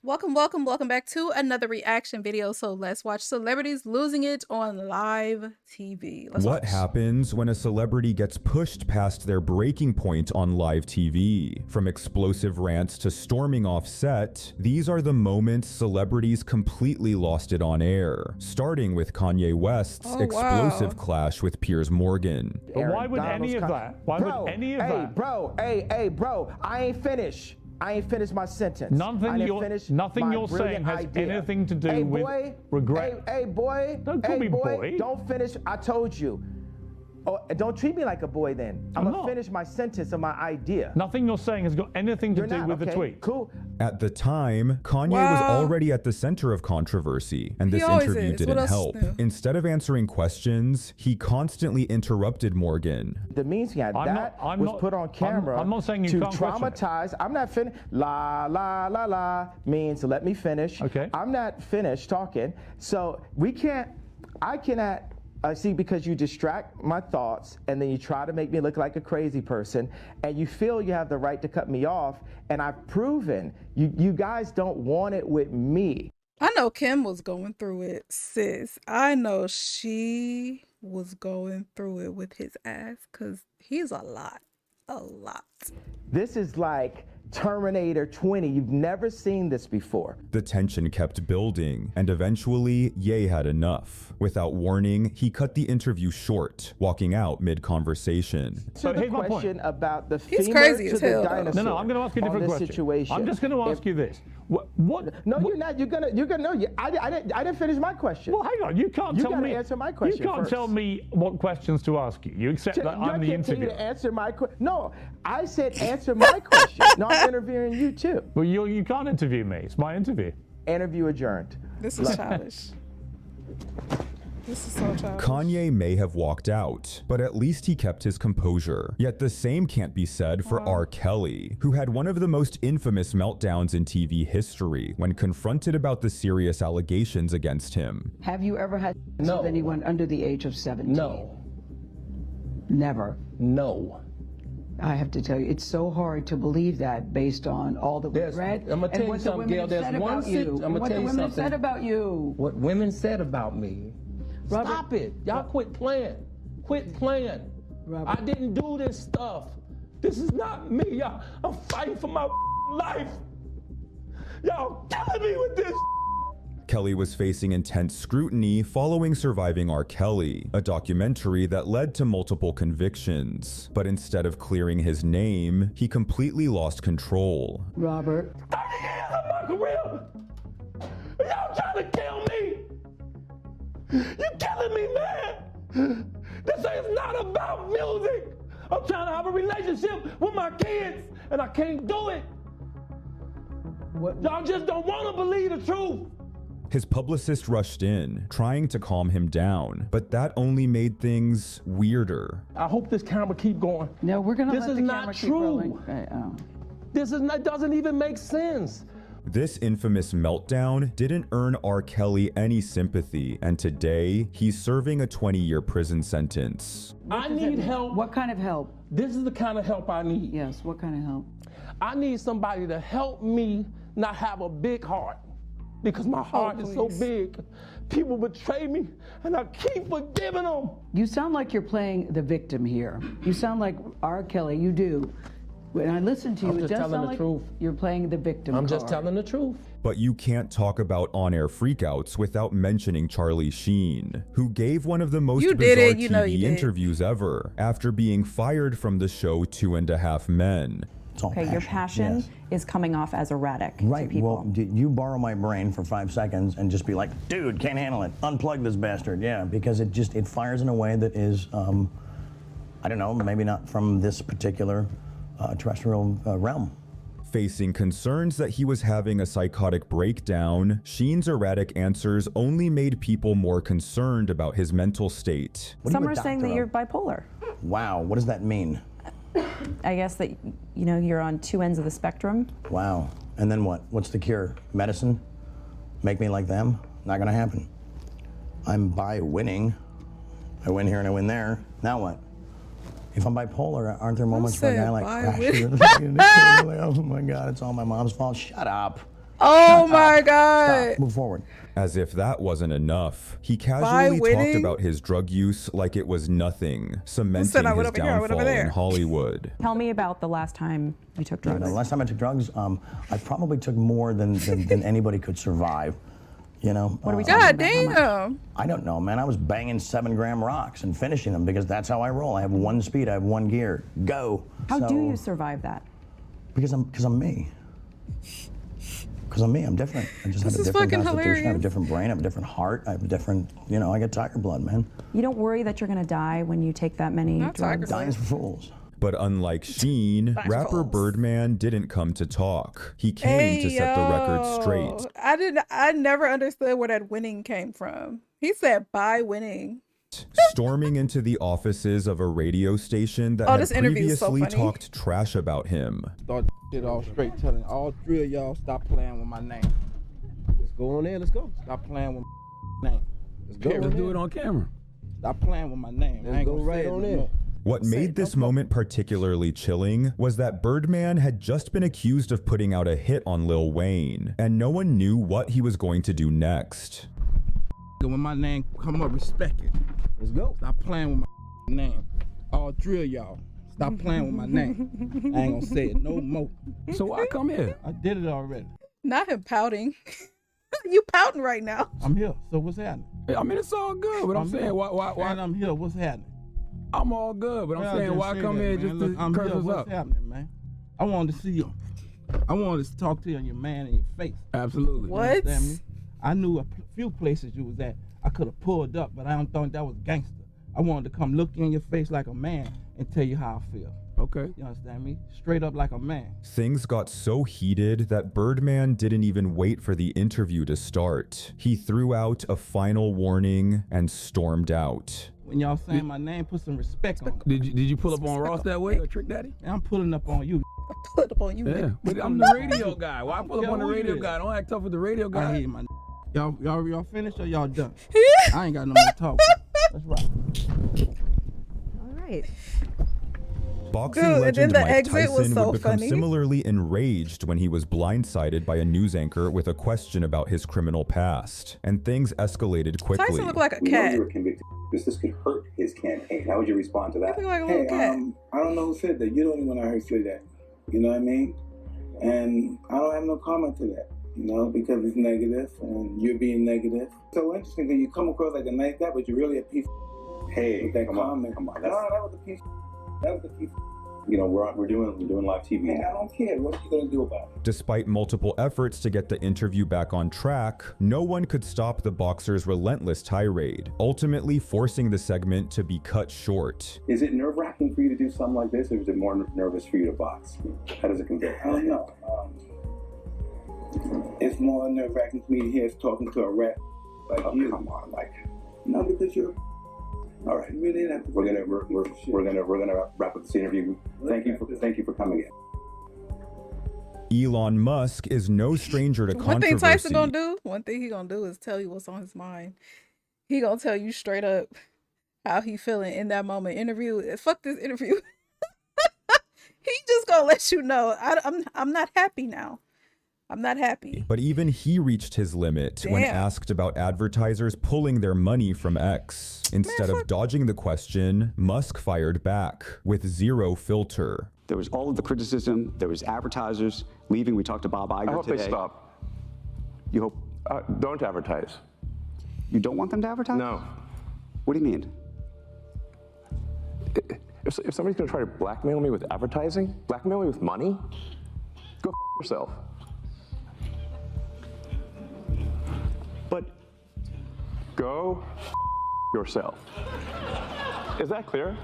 Welcome back to another reaction video. So let's watch celebrities losing it on live TV. What happens when a celebrity gets pushed past their breaking point on live TV? From explosive rants to storming off set, these are the moments celebrities completely lost it on air, starting with Kanye West's explosive clash with Piers Morgan. But why would any of that? Why would any of that? Bro, I ain't finished. I ain't finished my sentence. Nothing you're saying has anything to do with regret. Hey, boy. Don't call me boy. Don't finish. I told you. Oh, don't treat me like a boy then. I'm going to finish my sentence of my idea. Nothing you're saying has got anything to do with the tweet. Cool. At the time, Kanye was already at the center of controversy, and this interview didn't help. Instead of answering questions, he constantly interrupted Morgan. The means he had was put on camera I'm not saying you can't traumatize. I'm not finished. La, la, la, la means let me finish. Okay. I'm not finished talking. So I cannot. See, because you distract my thoughts and then you try to make me look like a crazy person and you feel you have the right to cut me off, and I've proven you guys don't want it with me. I know Kim was going through it, sis. I know she was going through it with his ass because he's a lot. This is like Terminator 20. You've never seen this before. The tension kept building, and eventually, Ye had enough. Without warning, he cut the interview short, walking out mid-conversation. So the question about the femur crazy to as the hell, dinosaur. No, I'm going to ask you a different question. Situation. I'm just going to ask you this. What? No, you're not. You're gonna. No, I didn't finish my question. Well, hang on. You can't tell me. Answer my question. You can't first. tell me what questions to ask you. You accept that I'm the interviewer. To answer my question. No, I said answer my question. No, I'm interviewing you too. Well, you can't interview me. It's my interview. Interview adjourned. This is childish. This is so childish. Kanye may have walked out, but at least he kept his composure. Yet the same can't be said for R. Kelly, who had one of the most infamous meltdowns in TV history when confronted about the serious allegations against him. Have you ever had sex with anyone under the age of 17? No. Never? No. I have to tell you, it's so hard to believe that based on all that we've read. I'm going to tell you something, Gail. There's one thing. I'm going to tell you something. What the women said about you. What women said about me. Robert, stop it. Y'all quit playing. Quit playing. Robert. I didn't do this stuff. This is not me, y'all. I'm fighting for my life. Y'all killing me with this. Kelly was facing intense scrutiny following Surviving R. Kelly, a documentary that led to multiple convictions. But instead of clearing his name, he completely lost control. Robert. 30 years of my career. Y'all trying to kill me. You killing me, man. This is not about music. I'm trying to have a relationship with my kids, and I can't do it. Y'all just don't want to believe the truth. His publicist rushed in, trying to calm him down, but that only made things weirder. I hope this camera keep going. No, we're going to let the camera keep rolling. This is not, doesn't even make sense. This infamous meltdown didn't earn R. Kelly any sympathy, and today, he's serving a 20-year prison sentence. I need help. What kind of help? This is the kind of help I need. Yes, what kind of help? I need somebody to help me not have a big heart, because my heart is so big. People betray me, and I keep forgiving them. You sound like you're playing the victim here. You sound like R. Kelly, you do. When I listen to you, it does sound like you're playing the victim I'm just telling the truth. But you can't talk about on-air freakouts without mentioning Charlie Sheen, who gave one of the most bizarre TV interviews ever after being fired from the show 2.5 Men. Okay, your passion is coming off as erratic to people. Well, you borrow my brain for 5 seconds and just be like, dude, can't handle it. Unplug this bastard. Yeah, because it fires in a way that is, I don't know, maybe not from this particular terrestrial realm. Facing concerns that he was having a psychotic breakdown, Sheen's erratic answers only made people more concerned about his mental state. Some are saying that you're bipolar. Wow, what does that mean? I guess that, you know, you're on two ends of the spectrum. Wow. And then what? What's the cure? Medicine? Make me like them? Not gonna happen. I'm bi-winning. I win here and I win there. Now what? If I'm bipolar, aren't there moments for a guy like, oh my God, it's all my mom's fault? Shut up. Oh my God. Stop. Move forward. As if that wasn't enough, he casually talked winning? about his drug use like it was nothing, cementing said I went his over here, I went over downfall there? in Hollywood. Tell me about the last time you took drugs. The last time I took drugs, I probably took more than anybody could survive. You know. What are we talking God about? How much? damn. I don't know, man. I was banging 7-gram rocks and finishing them because that's how I roll. I have one speed. I have one gear. Go. How do you survive that? Because I'm me. Because I'm me. I'm different. I just have This a is different fucking constitution. I have a hilarious. different brain. I have a different heart. I have a different, you know, I got tiger blood, man. You don't worry that you're going to die when you take that many Not tiger drugs? blood. Dying's for fools. But unlike Sheen, rapper false. Birdman didn't come to talk. He came to set the record straight. I never understood where that winning came from. He said by winning. Storming into the offices of a radio station that Oh, had this interview is so previously funny. talked trash about him. Start shit off straight, telling all 3 of y'all stop playing with my name. Let's go on there. Let's go. Stop playing with my name. Let's go. Let's do it on camera. Stop playing with my name. I Let's ain't go gonna right say it on no in. more. What made this moment particularly chilling was that Birdman had just been accused of putting out a hit on Lil Wayne, and no one knew what he was going to do next. When my name come up, respect it. Let's go. Stop playing with my name. All 3 of y'all. Stop playing with my name. I ain't gonna say it no more. So why come here? I did it already. Not him pouting. You pouting right now. I'm here. So what's happening? I mean, it's all good, but I'm saying, here. why? And I'm here. What's happening? I'm all good, but I'm Yeah, saying, just why say come that, here man. just Look, to I'm curse here. us What's up? happening, man? I wanted to see you. I wanted to talk to you and your man in your face. Absolutely. What? Understand me? I knew a few places you was at. I could have pulled up, but I don't think that was gangster. I wanted to come look you in your face like a man and tell you how I feel. Okay. You understand me? Straight up like a man. Things got so heated that Birdman didn't even wait for the interview to start. He threw out a final warning and stormed out. When y'all saying my name, put some respect on it. Did you pull up on Ross that way or Trick Daddy? And I'm pulling up on you. Put it up on you. Yeah, but I'm the radio guy. Why pull up Yeah, on the who you radio is? guy? Don't act tough with the radio I guy. hear my y'all finished or y'all done? I ain't got no more to talk. Let's rock. All right. Boxing Dude, and legend then the Mike exit was Tyson so would become funny. similarly enraged when he was blindsided by a news anchor with a question about his criminal past, and things escalated quickly. Tyson looked like a We know cat. you were convicted because this could hurt his campaign. How would you respond to that? He looked like a little cat. I don't know who said that. You're the only one I heard say that. You know what I mean? And I don't have no comment to that, you know, because it's negative and you're being negative. So interesting that you come across like a nice guy, but you're really a piece of Hey, with that come comment. on. No, that was a piece that was a piece You know, we're doing live TV and I now. don't care. What are you gonna do about it? Despite multiple efforts to get the interview back on track, no one could stop the boxer's relentless tirade, ultimately forcing the segment to be cut short. Is it nerve-wracking for you to do something like this, or is it more nervous for you to box? How does it compare? I don't know. It's more nerve-wracking for me to hear us talking to a rap like you. Come on, Mike. No, because you're All right, you really have to. we're gonna wrap up this interview. Thank you for coming in. Elon Musk is no stranger to One controversy. thing Tyson gonna do, one thing he gonna do is tell you what's on his mind. He gonna tell you straight up how he feeling in that moment. Interview, fuck this interview. He just gonna let you know. I'm not happy now. I'm not happy. But even he reached his limit when Damn. asked about advertisers pulling their money from X. Instead of dodging the question, Musk fired back with zero filter. There was all of the criticism. There was advertisers leaving. We talked to Bob Iger I hope today. they stop. You hope Don't advertise. you don't want them to advertise? No. What do you mean? If somebody's going to try to blackmail me with advertising, blackmail me with money, go yourself. But Go yourself. Is that clear?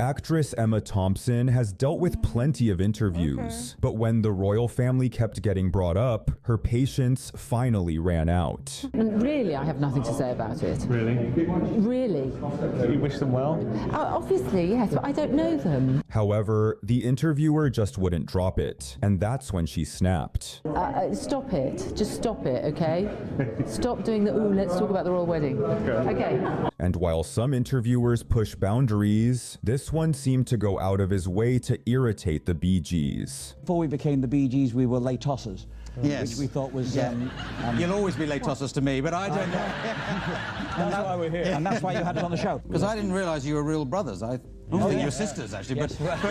Actress Emma Thompson has dealt with plenty of interviews, but when the royal family kept getting brought up, her patience finally ran out. Really, I have nothing to say about it. Really? Really. You wish them well? Obviously, yes, but I don't know them. However, the interviewer just wouldn't drop it, and that's when she snapped. Stop it. Just stop it, okay? Stop doing the, ooh, let's talk about the royal wedding. Okay. And while some interviewers push boundaries, this one seemed to go out of his way to irritate the Bee Gees. Before we became the Bee Gees, we were late tossers. Yes. Which we thought was... You'll always be late tossers to me, but I don't know. That's why we're here. And that's why you had it on the show. Because I didn't realise you were real brothers. I think you were sisters, actually. Yes. But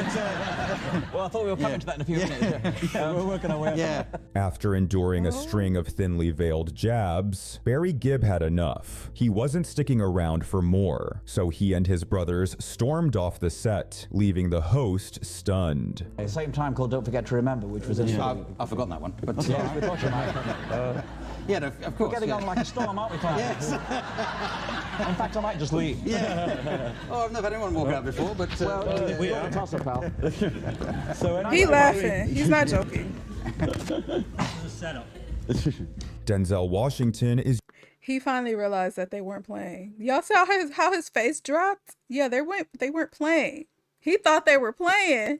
well, I thought we were coming to that in a few minutes. Yeah. We're working our way up. Yeah. After enduring a string of thinly veiled jabs, Barry Gibb had enough. He wasn't sticking around for more, so he and his brothers stormed off the set, leaving the host stunned. At the same time called Don't Forget to Remember, which was I've forgotten that one. But yeah, we thought you might. Yeah, no, of course. We're getting on like a storm, aren't we, Clive? Yes. In fact, I might just leave. Yeah. Oh, I've never had anyone walk out before, but... well, we are a tosser, pal. So anyway, He laughing. He's not joking. This is a setup. Denzel Washington is... He finally realized that they weren't playing. Y'all saw how his face dropped? Yeah, they weren't playing. He thought they were playing.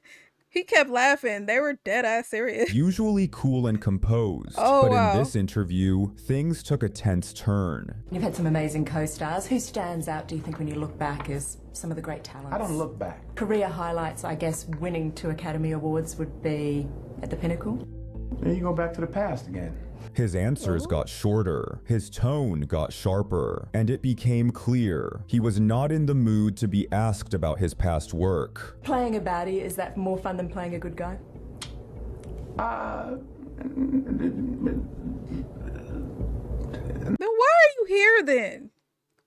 He kept laughing. They were dead ass serious. Usually cool and composed, but in this interview, things took a tense turn. You've had some amazing co-stars. Who stands out, do you think, when you look back as some of the great talents? I don't look back. Career highlights, I guess, winning 2 Academy Awards would be at the pinnacle. Then you go back to the past again. His answers got shorter, his tone got sharper, and it became clear he was not in the mood to be asked about his past work. Playing a baddie, is that more fun than playing a good guy? Then why are you here then?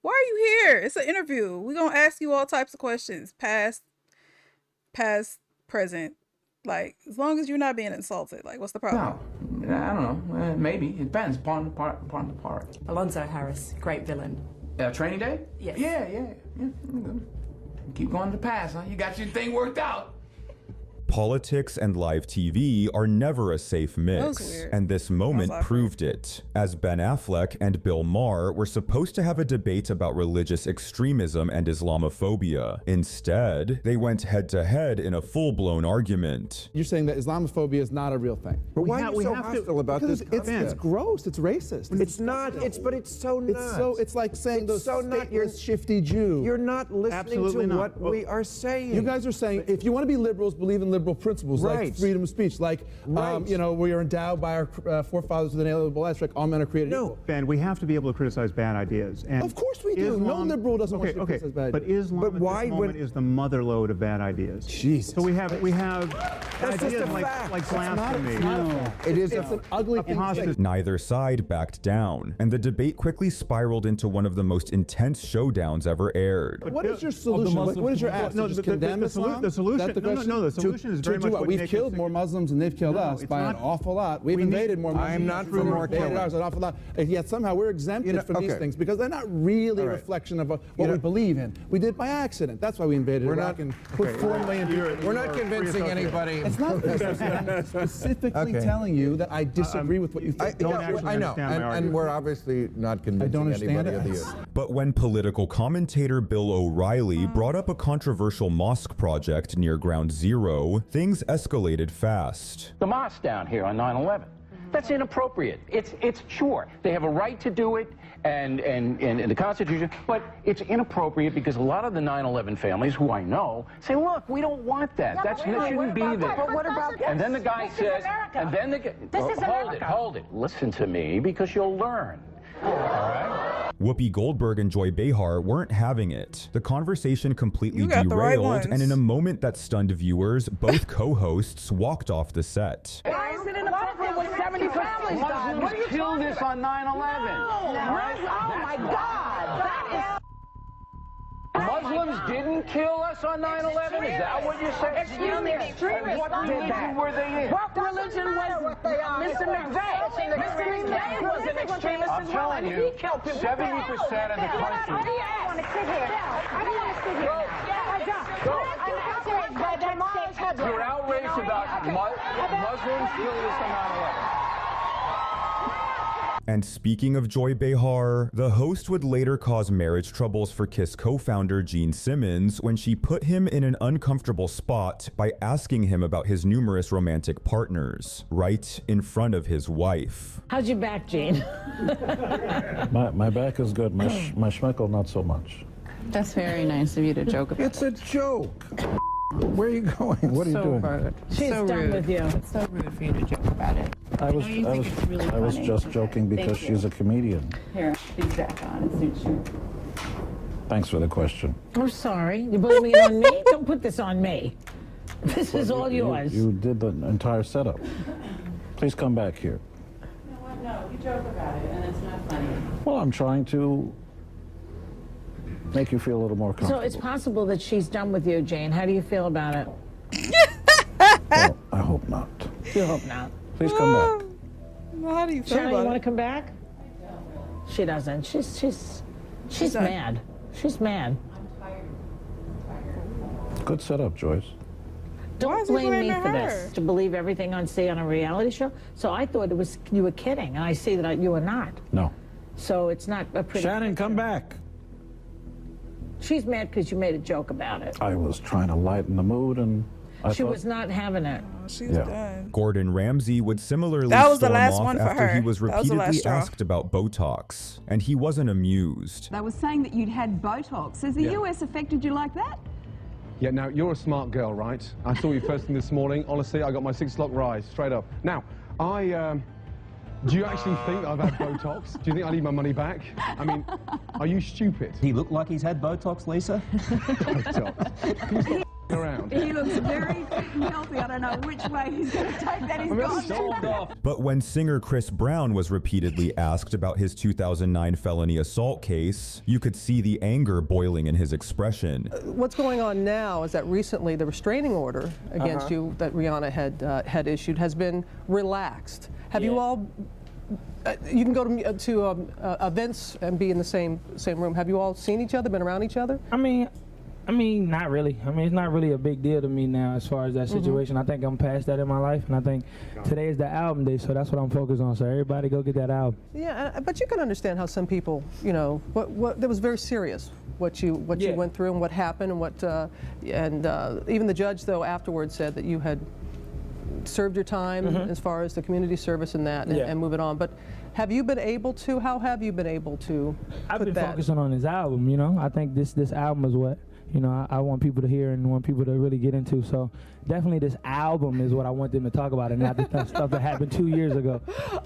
Why are you here? It's an interview. We're going to ask you all types of questions. Past, present. Like, as long as you're not being insulted. Like, what's the problem? No, I don't know. Maybe. It depends upon the part. Alonzo Harris, great villain. Training Day? Yes. Yeah. Keep going to the past, huh? You got your thing worked out. Politics and live TV are never a safe mix, and this moment proved it, as Ben Affleck and Bill Maher were supposed to have a debate about religious extremism and Islamophobia. Instead, they went head-to-head in a full-blown argument. You're saying that Islamophobia is not a real thing. But why are you so hostile about this? It's gross. It's racist. It's not. But it's so nuts. It's like saying those so stateless, shifty Jew. You're not listening to what we are saying. You guys are saying if you want to be liberals, believe in liberal principles like freedom of speech, like we are endowed by our forefathers with inalienable rights, like all men are created equal. Ben, we have to be able to criticize bad ideas. And of course we do. No liberal doesn't want to criticize bad ideas. But Islam at this moment is the motherlode of bad ideas. Jesus. So we have That's ideas just a fact. like blasphemy. No. It's an ugly thing. Neither side backed down, and the debate quickly spiraled into one of the most intense showdowns ever aired. What is your solution? What is your ask? No, just condemn Islam? The solution. The solution is very much what we've killed more Muslims than they've killed us by an awful lot. We've invaded more Muslims. I am not for more killing. An awful lot. And yet somehow we're exempted from these things because they're not really a reflection of what we believe in. We did by accident. That's why we invaded Iraq and put 4 million people. We're not convincing anybody. It's not I'm specifically telling you that I disagree with what you think. I know, and we're obviously not convincing anybody of the issue. But when political commentator Bill O'Reilly brought up a controversial mosque project near Ground Zero, things escalated fast. The mosque down here on 9/11. That's inappropriate. It's sure they have a right to do it, and the Constitution, but it's inappropriate because a lot of the 9/11 families, who I know, say, look, we don't want that. That shouldn't be there. But what about? And then the guy says, and then hold it. Listen to me because you'll learn. All right. Whoopi Goldberg and Joy Behar weren't having it. The conversation completely derailed, and in a moment that stunned viewers, both co-hosts walked off the set. Why is it inappropriate when 70 families died? Muslims killed us on 9/11. Oh my God! That is. Muslims didn't kill us on 9/11? Is that what you're saying? Excuse me, extremists. What religion were they in? What religion was Mr. McVeigh? Mr. McVeigh was an extremist as well, and he killed people. 70% of the country. I don't want to sit here. I don't want to sit here. You're outraged about Muslims killing us on 9/11. And speaking of Joy Behar, the host would later cause marriage troubles for KISS co-founder Gene Simmons when she put him in an uncomfortable spot by asking him about his numerous romantic partners, right in front of his wife. How's your back, Gene? My back is good. My schmeckle, not so much. That's very nice of you to joke about. It's a joke. Where are you going? What are you doing? Rude. She's so done rude. with you. It's so rude for you to joke about it. I was just joking because she's a comedian. Here, these back on. It suits you. Thanks for the question. I'm sorry. You're blaming it on me? Don't put this on me. This is all yours. You did the entire setup. Please come back here. You know what? No, you joke about it, and it's not funny. Well, I'm trying to make you feel a little more comfortable. So it's possible that she's done with you, Jane. How do you feel about it? Well, I hope not. You hope not. Please come back. Well, how do you feel Shannon, about you it? want to come back? She doesn't. She's mad. She's mad. Good setup, Joyce. Don't blame me for this. To believe everything on a reality show. So I thought it was you were kidding, and I see that you were not. No. So it's not a pretty. Shannon, come back. She's mad because you made a joke about it. I was trying to lighten the mood, and She was not having it. She's done. Gordon Ramsay would similarly That was the storm last off one for after her. he was That was the last repeatedly straw. asked about Botox, and he wasn't amused. They were saying that you'd had Botox. Has the US affected you like that? Yeah, now, you're a smart girl, right? I saw you first thing this morning. Honestly, I got my 6 o'clock rise, straight up. Now, do you actually think I've had Botox? Do you think I need my money back? I mean, are you stupid? He looked like he's had Botox, Lisa? Botox. Can you stop around? He looks very healthy. I don't know which way he's going to take that. He's gone. But when singer Chris Brown was repeatedly asked about his 2009 felony assault case, you could see the anger boiling in his expression. What's going on now is that recently the restraining order against you that Rihanna had issued has been relaxed. Have you all? You can go to events and be in the same room. Have you all seen each other? Been around each other? I mean, not really. I mean, it's not really a big deal to me now as far as that situation. I think I'm past that in my life, and I think today is the album day, so that's what I'm focused on. So everybody go get that album. Yeah, but you can understand how some people, you know, that was very serious. What you went through and what happened and even the judge though afterwards said that you had served your time as far as the community service and that and moving on. But have you been able to? How have you been able to? I've been focusing on this album. You know, I think this album is what. You know, I want people to hear and want people to really get into. So definitely this album is what I want them to talk about and not the stuff that happened 2 years ago.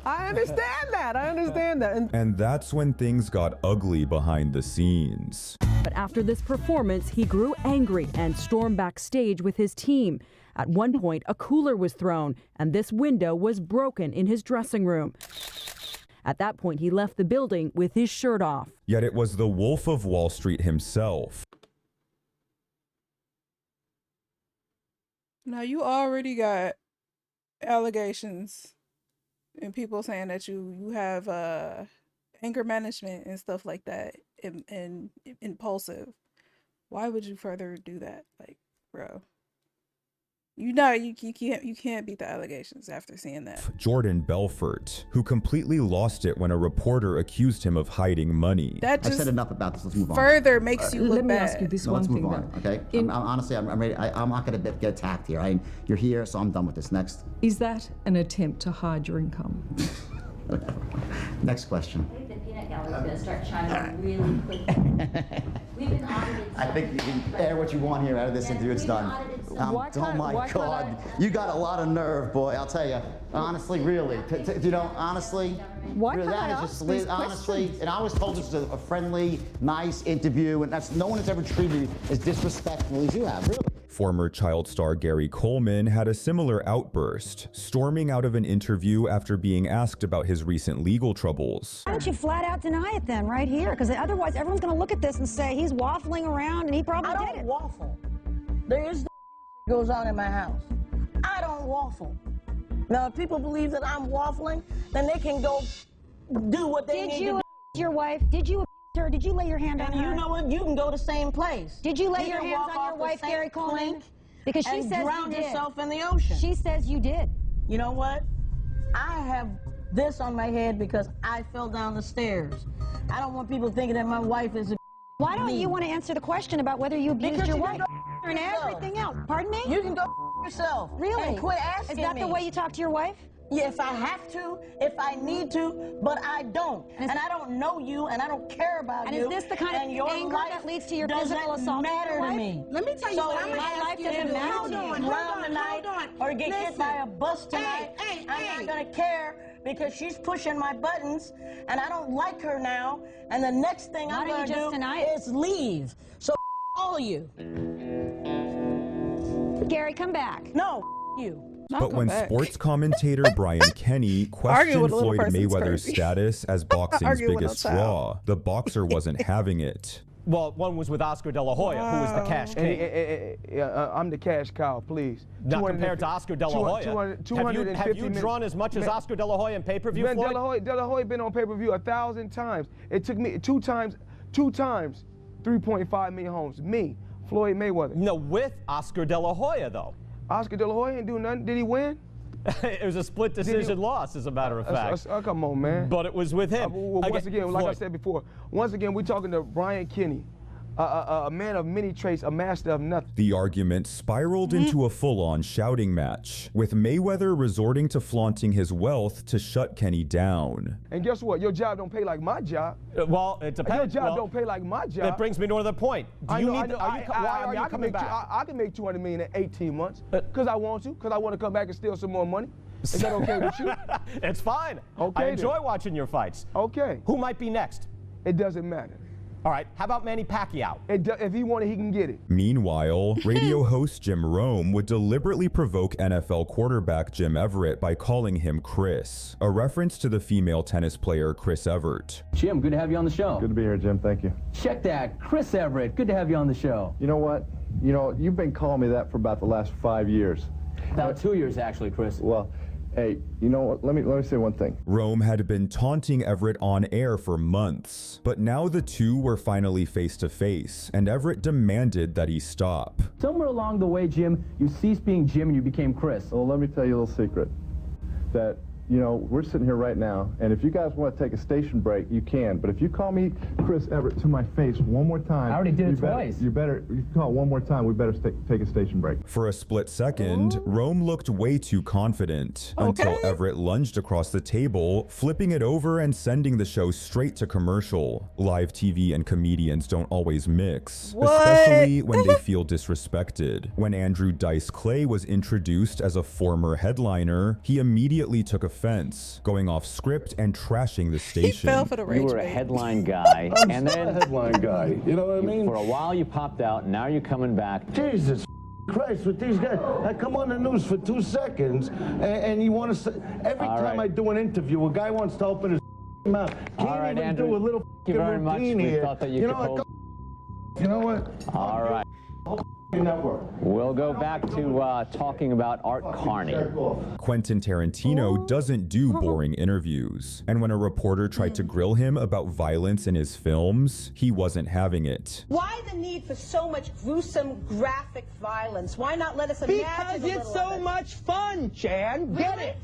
I understand that. I understand that. And that's when things got ugly behind the scenes. But after this performance, he grew angry and stormed backstage with his team. At one point, a cooler was thrown and this window was broken in his dressing room. At that point, he left the building with his shirt off. Yet it was the Wolf of Wall Street himself. Now you already got allegations and people saying that you have anger management and stuff like that and impulsive. Why would you further do that? Like, bro. You can't beat the allegations after seeing that. Jordan Belfort, who completely lost it when a reporter accused him of hiding money. That just I said enough about this. Let's move on. Further makes you look Let me bad. ask you this No, one let's thing. move on, okay? Honestly, I'm ready. I'm not going to get attacked here. You're here, so I'm done with this. Next. Is that an attempt to hide your income? Next question. I think the peanut gallery is going to start chiming really quickly. We've been audited. I think you can air what you want here out of this interview. It's done. Oh my God, you got a lot of nerve, boy. I'll tell you. Honestly, really, you know, honestly, Why really, can't I that is ask just these honestly. questions? And I was told this was a friendly, nice interview, and that's no one has ever treated me as disrespectfully as you have, really. Former child star Gary Coleman had a similar outburst, storming out of an interview after being asked about his recent legal troubles. Why don't you flat out deny it then, right here? Because otherwise everyone's going to look at this and say he's waffling around and he probably did it. I don't waffle. There is no goes on in my house. I don't waffle. Now, if people believe that I'm waffling, then they can go do what they need to do. Did you your wife? Did you her? Did you lay your hand on her? And you know what? You can go the same place. Did you lay your can hands walk on your off wife, the same Gary Coleman? plank Because she and says drown you did. yourself in the ocean. She says you did. You know what? I have this on my head because I fell down the stairs. I don't want people thinking that my wife is a Why don't you want to answer the question about whether you abused Because your you wife can go and yourself. everything else? Pardon me? You can go yourself. Really? And quit asking Is that me. the way you talk to your wife? Yeah, if I have to, if I need to, but I don't. And I don't know you, and I don't care about you. And is this the kind of anger that leads to your physical assault? Matter to me. Let me tell you what I'm gonna ask you to do. Hold on. Or get hit by a bus tonight. I'm not gonna care because she's pushing my buttons, and I don't like her now. And the next thing I'm gonna do is leave. So all of you. Gary, come back. No, you. But when sports commentator Brian Kenny questioned Floyd Mayweather's status as boxing's biggest draw, the boxer wasn't having it. Well, one was with Oscar De La Hoya, who was the cash king. I'm the cash cow, please. Not compared to Oscar De La Hoya. Have you drawn as much as Oscar De La Hoya in pay-per-view, Floyd? De La Hoya been on pay-per-view 1,000 times. It took me two times, 3.5 million homes. Me, Floyd Mayweather. No, with Oscar De La Hoya, though. Oscar De La Hoya didn't do nothing. Did he win? It was a split decision loss, as a matter of fact. Come on, man. But it was with him. Once again, like I said before, once again, we're talking to Brian Kenny, a man of many traits, a master of nothing. The argument spiraled into a full-on shouting match, with Mayweather resorting to flaunting his wealth to shut Kenny down. And guess what? Your job don't pay like my job. Well, it depends. Your job don't pay like my job. That brings me to another point. Why are you coming back? I can make $200 million in 18 months because I want to, because I want to come back and steal some more money. Is that okay with you? It's fine. Okay, I enjoy watching your fights. Okay. Who might be next? It doesn't matter. All right, how about Manny Pacquiao? If he wanted, he can get it. Meanwhile, radio host Jim Rome would deliberately provoke NFL quarterback Jim Everett by calling him Chris, a reference to the female tennis player Chris Evert. Jim, good to have you on the show. Good to be here, Jim. Thank you. Check that. Chris Everett, good to have you on the show. You know what? You've been calling me that for about the last 5 years. About 2 years, actually, Chris. Well, hey, you know what? Let me say one thing. Rome had been taunting Everett on air for months, but now the two were finally face to face, and Everett demanded that he stop. Somewhere along the way, Jim, you ceased being Jim and you became Chris. Well, let me tell you a little secret. That, we're sitting here right now, and if you guys want to take a station break, you can. But if you call me Chris Everett to my face one more time, I already did it twice. You call it one more time, we better take a station break. For a split second, Rome looked way too confident until Everett lunged across the table, flipping it over and sending the show straight to commercial. Live TV and comedians don't always mix, especially when they feel disrespected. When Andrew Dice Clay was introduced as a former headliner, he immediately took offense, going off script and trashing the station. He fell for the rage. You were a headline guy, and then a headline guy. You know what I mean? For a while you popped out, and now you're coming back. Jesus Christ, with these guys, I come on the news for 2 seconds, and you want to every time I do an interview, a guy wants to open his mouth. Can't even Andrew, do a little thank you very much. We thought that you could hold. You know what? All right. We'll go back to talking about Art Carney. Quentin Tarantino doesn't do boring interviews, and when a reporter tried to grill him about violence in his films, he wasn't having it. Why the need for so much gruesome, graphic violence? Why not let us imagine Because it's so much fun, Jan. Get it?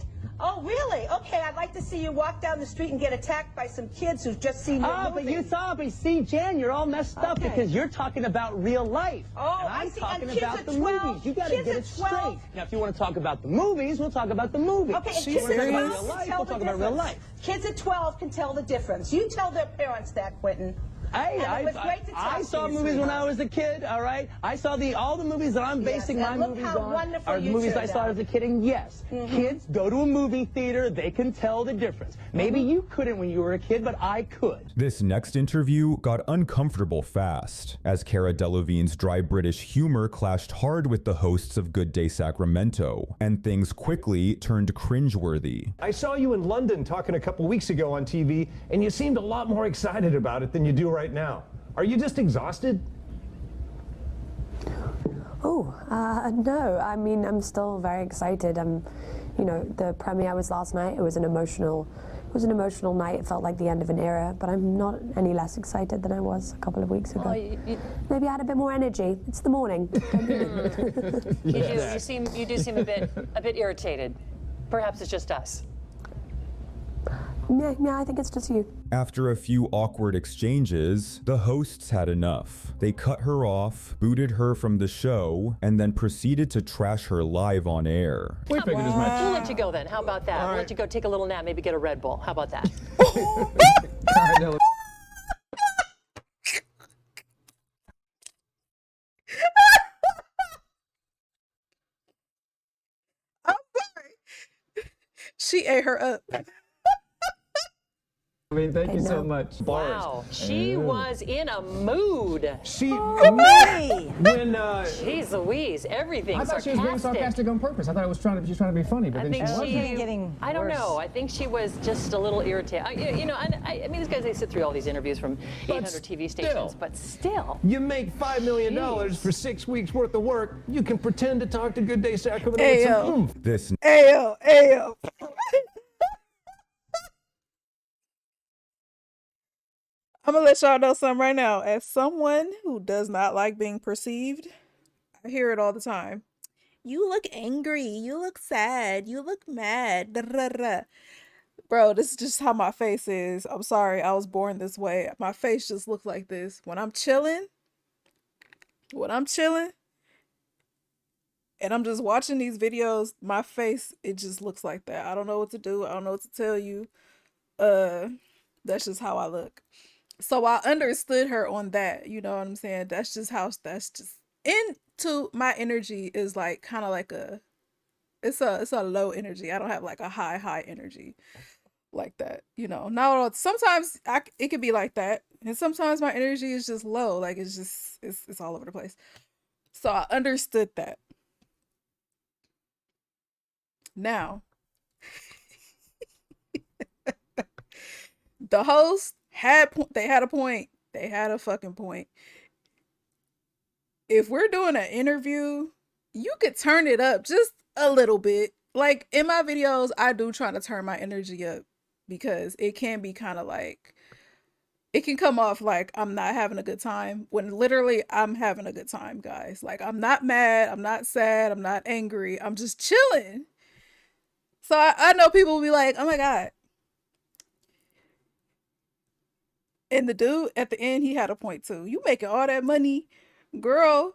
Oh, really? Okay, I'd like to see you walk down the street and get attacked by some kids who've just seen your movie. But see, Jan, you're all messed up because you're talking about real life. Oh, and I'm talking about the movies. You gotta get it straight. Now, if you want to talk about the movies, we'll talk about the movies. Okay, and kids at 12 can tell the difference. Kids at 12 can tell the difference. You tell their parents that, Quentin. I saw movies when I was a kid, all right? I saw all the movies that I'm basing my movies on are the movies I saw as a kid, and yes, kids go to a movie theater, they can tell the difference. Maybe you couldn't when you were a kid, but I could. This next interview got uncomfortable fast, as Cara Delevingne's dry British humor clashed hard with the hosts of Good Day Sacramento, and things quickly turned cringeworthy. I saw you in London talking a couple weeks ago on TV, and you seemed a lot more excited about it than you do right now. Are you just exhausted? No. I mean, I'm still very excited. The premiere was last night. It was an emotional night. It felt like the end of an era, but I'm not any less excited than I was a couple of weeks ago. Maybe I had a bit more energy. It's the morning. You do seem a bit irritated. Perhaps it's just us. Yeah, I think it's just you. After a few awkward exchanges, the hosts had enough. They cut her off, booted her from the show, and then proceeded to trash her live on air. We'll let you go then. How about that? We'll let you go take a little nap, maybe get a Red Bull. How about that? She ate her up. I mean, thank you so much. Wow, she was in a mood. She when Jeez Louise, everything. I thought she was being sarcastic on purpose. I thought she was trying to be funny, but I then think she wasn't. getting I don't know. I think she was just a little irritated. You know, I mean, these guys, they sit through all these interviews from 800 TV stations, but still. You make $5 million for 6 weeks worth of work. You can pretend to talk to Good Day Sacramento with some oomph. This Ayo. I'm gonna let y'all know something right now. As someone who does not like being perceived, I hear it all the time. You look angry. You look sad. You look mad. Da, da, da. Bro, this is just how my face is. I'm sorry. I was born this way. My face just looks like this. When I'm chilling, and I'm just watching these videos, my face, it just looks like that. I don't know what to do. I don't know what to tell you. That's just how I look. So I understood her on that, you know what I'm saying? That's just into my energy is like kind of like it's a low energy. I don't have like a high energy like that, you know. Now sometimes it could be like that, and sometimes my energy is just low, like it's all over the place. So I understood that. Now, the host had a point. They had a fucking point. If we're doing an interview, you could turn it up just a little bit. Like in my videos, I do try to turn my energy up because it can be kind of like, it can come off like I'm not having a good time when literally I'm having a good time, guys. Like I'm not mad, I'm not sad, I'm not angry, I'm just chilling. So I know people will be like, oh my God. And the dude at the end, he had a point too. You making all that money, girl.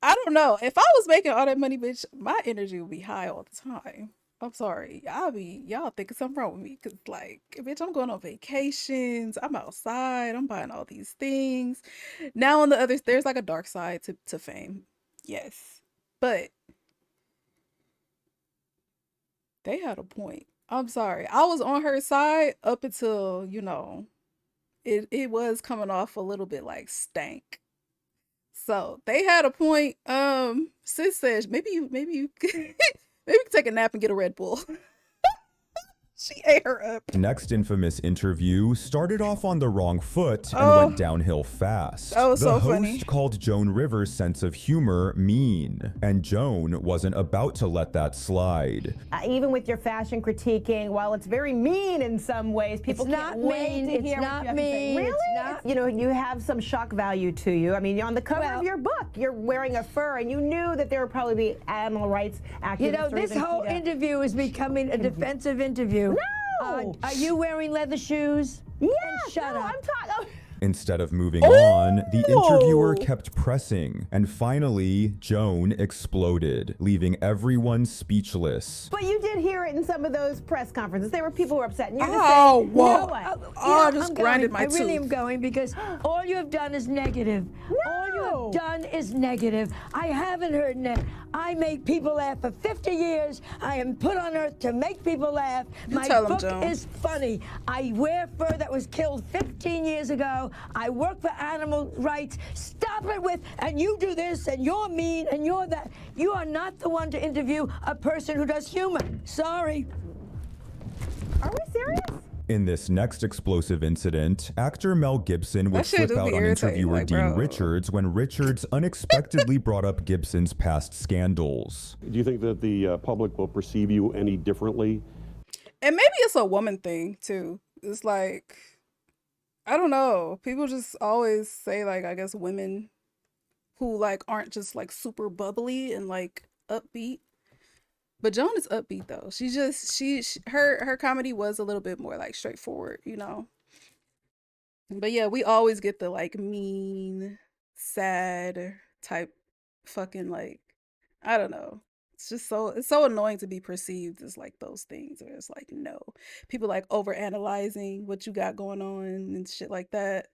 I don't know. If I was making all that money, bitch, my energy would be high all the time. I'm sorry. Y'all thinking something wrong with me. Cause like, bitch, I'm going on vacations. I'm outside. I'm buying all these things. Now on the other, there's like a dark side to fame. Yes. But they had a point. I'm sorry. I was on her side up until, you know, it was coming off a little bit like stank. So they had a point. Sis says maybe you can take a nap and get a Red Bull. She ate her up. Next infamous interview started off on the wrong foot and went downhill fast. That was so funny. The host called Joan Rivers' sense of humor mean, and Joan wasn't about to let that slide. Even with your fashion critiquing, while it's very mean in some ways, people can't wait to hear what you have to say. Really? You know, you have some shock value to you. I mean, on the cover of your book, you're wearing a fur, and you knew that there would probably be animal rights activists. You know, this whole interview is becoming a defensive interview. No! Are you wearing leather shoes? Yeah, shut up. I'm talking. Instead of moving on, the interviewer kept pressing, and finally, Joan exploded, leaving everyone speechless. But you did hear it in some of those press conferences. There were people who were upset, and you're just Oh, saying, whoa. you know what? I just grinded my tooth. I really am going because all you have done is negative. No. All you have done is negative. I haven't heard that. I make people laugh for 50 years. I am put on earth to make people laugh. My book is funny. I wear fur that was killed 15 years ago. I work for animal rights. Stop it with, and you do this, and you're mean, and you're that. You are not the one to interview a person who does humor. Sorry. Are we serious? In this next explosive incident, actor Mel Gibson would flip out on interviewer Dean Richards when Richards unexpectedly brought up Gibson's past scandals. Do you think that the public will perceive you any differently? And maybe it's a woman thing too. It's like, I don't know. People just always say like, I guess women who like aren't just like super bubbly and like upbeat. But Joan is upbeat though. Her comedy was a little bit more like straightforward, you know. But yeah, we always get the like mean, sad type fucking like, I don't know. It's so annoying to be perceived as like those things. Or it's like, no, people like over analyzing what you got going on and shit like that.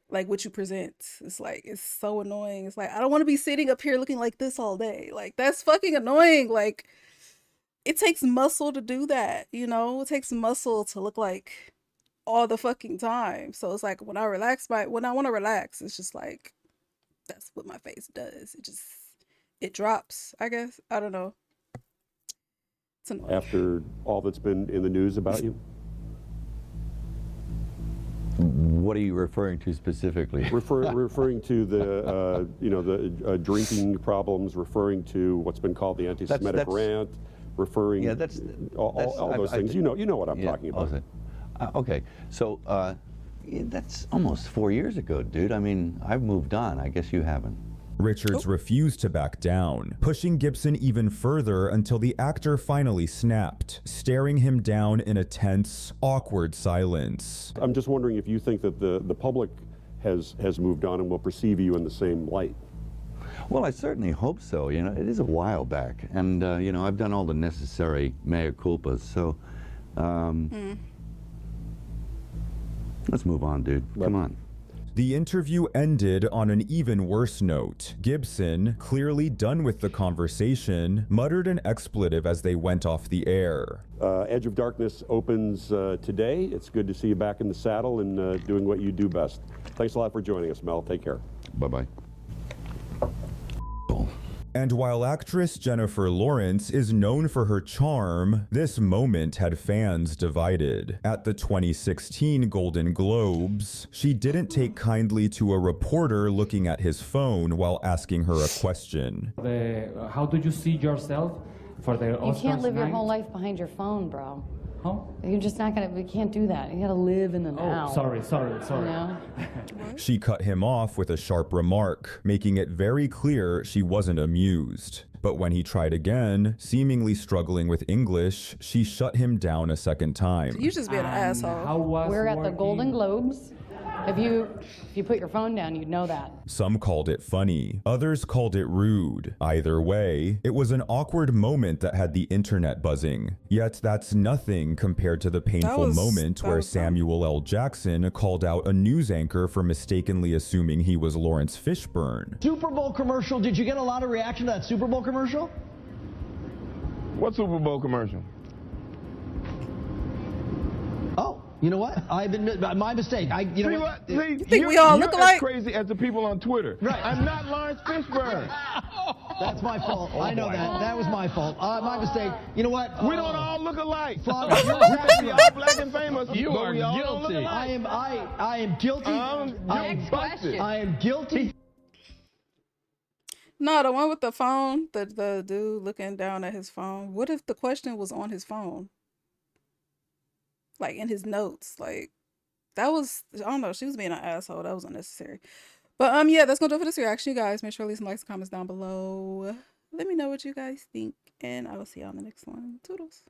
Like what you present. It's like, it's so annoying. It's like, I don't want to be sitting up here looking like this all day. Like, that's fucking annoying. Like, it takes muscle to do that, you know? It takes muscle to look like all the fucking time. So it's like when I want to relax, it's just like, that's what my face does. It drops, I guess. I don't know. It's annoying. After all that's been in the news about you? What are you referring to specifically? Referring to the, the drinking problems, referring to what's been called the anti-Semitic rant, referring all those things. You know what I'm talking about. Okay, so that's almost 4 years ago, dude. I mean, I've moved on. I guess you haven't. Richards refused to back down, pushing Gibson even further until the actor finally snapped, staring him down in a tense, awkward silence. I'm just wondering if you think that the public has moved on and will perceive you in the same light. Well, I certainly hope so. You know, it is a while back, and I've done all the necessary mea culpas. So, let's move on, dude. Come on. The interview ended on an even worse note. Gibson, clearly done with the conversation, muttered an expletive as they went off the air. Edge of Darkness opens today. It's good to see you back in the saddle and doing what you do best. Thanks a lot for joining us, Mel. Take care. Bye-bye. And while actress Jennifer Lawrence is known for her charm, this moment had fans divided. At the 2016 Golden Globes, she didn't take kindly to a reporter looking at his phone while asking her a question. How do you see yourself for the Oscars? You can't live your night? whole life behind your phone, bro. Huh? You're just not gonna, we can't do that. You gotta live in the now. Oh, sorry. You know? She cut him off with a sharp remark, making it very clear she wasn't amused. But when he tried again, seemingly struggling with English, she shut him down a second time. You just being an asshole. We're at the Golden Globes. If you put your phone down, you'd know that. Some called it funny, others called it rude. Either way, it was an awkward moment that had the internet buzzing. Yet that's nothing compared to the painful moment where Samuel L. Jackson called out a news anchor for mistakenly assuming he was Lawrence Fishburne. Super Bowl commercial, did you get a lot of reaction to that Super Bowl commercial? What Super Bowl commercial? Oh, you know what? I've been my mistake. You think we all look alike? As crazy as the people on Twitter. Right. I'm not Lawrence Fishburne. That's my fault. I know that. That was my fault. My mistake. You know what? We don't all look alike. We are black and famous. You are guilty. I am guilty. I am guilty. No, the one with the phone, the dude looking down at his phone. What if the question was on his phone? Like in his notes, like that was, I don't know, she was being an asshole. That was unnecessary. But yeah, that's gonna do it for this reaction, you guys. Make sure to leave some likes and comments down below. Let me know what you guys think, and I will see y'all in the next one. Toodles.